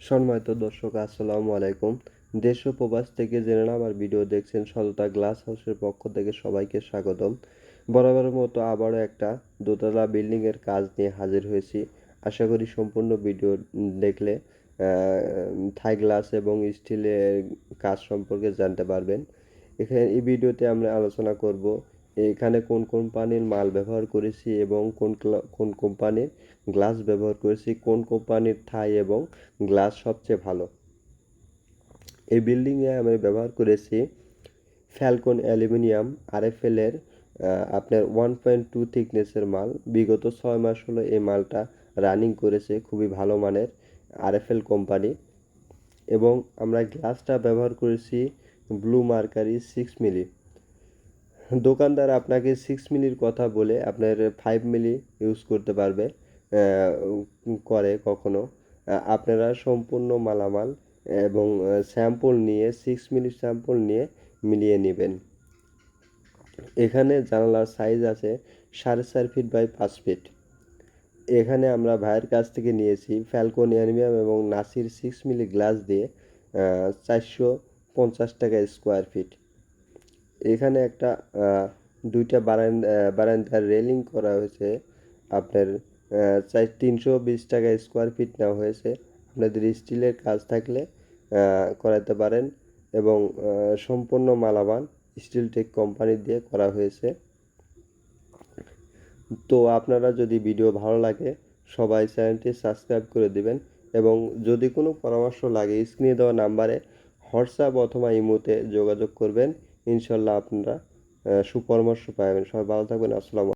সম্মানিত দর্শক আসসালামু আলাইকুম। দেশ ও প্রবাস থেকে যারা আমার ভিডিও দেখছেন সততা গ্লাস হাউসের পক্ষ থেকে সবাইকে স্বাগতম। বরাবরের মতো আবারও একটা দোতলা বিল্ডিং এর কাজ নিয়ে হাজির হয়েছি। আশা করি সম্পূর্ণ ভিডিও দেখলে থাই গ্লাস এবং স্টিলের কাজ সম্পর্কে জানতে পারবেন। এখানে এই ভিডিওতে আমরা আলোচনা করব এখানে কোন কোম্পানির মাল ব্যবহার করেছি এবং কোন কোম্পানির গ্লাস ব্যবহার করেছি, কোন কোম্পানির থাই এবং গ্লাস সবচেয়ে ভালো। এই বিল্ডিংয়ে আমি ব্যবহার করেছি ফ্যালকন অ্যালুমিনিয়াম আরএফএল এর আপনার 1.2 থিকনেসের মাল। বিগত 6 মাস হলো এই মালটা রানিং করেছে, খুবই ভালো মানের আরএফএল কোম্পানি। এবং আমরা গ্লাসটা ব্যবহার করেছি ব্লু মার্কারি 6 মিলি। দোকানদার আপনাকে 6 মিলির কথা বলে আপনার 5 মিলি ইউজ করতে পারবে করে কখনো। আপনারা সম্পূর্ণ মালামাল এবং স্যাম্পল নিয়ে 6 মিলি স্যাম্পল নিয়ে মিলিয়ে নেবেন। এখানে জানালার সাইজ আছে 4.5 ফিট বাই 5 ফিট। এখানে আমরা ভাইয়ের কাছ থেকে নিয়েছি ফ্যালকন অ্যালুমিনিয়াম এবং নাসির 6 মিলি গ্লাস দিয়ে 450 টাকা স্কোয়ার ফিট। এখানে একটা দুইটা বারান্দার রেলিং করা হয়েছে আপনার 320 টাকা স্কোয়ার ফিট নেওয়া হয়েছে। আপনাদের স্টিলের কাজ থাকলে করাতে পারেন এবং সম্পূর্ণ মালামাল স্টিল টেক কোম্পানি দিয়ে করা হয়েছে। তো আপনারা যদি ভিডিও ভালো লাগে সবাই চ্যানেলটি সাবস্ক্রাইব করে দিবেন এবং যদি কোনো পরামর্শ লাগে স্ক্রিনে দেওয়া নাম্বারে হোয়াটসঅ্যাপ অথবা ইমোতে যোগাযোগ করবেন। ইনশাল্লাহ আপনারা সুপরামর্শ পাবেন। সবাই ভালো থাকবেন। আসসালামু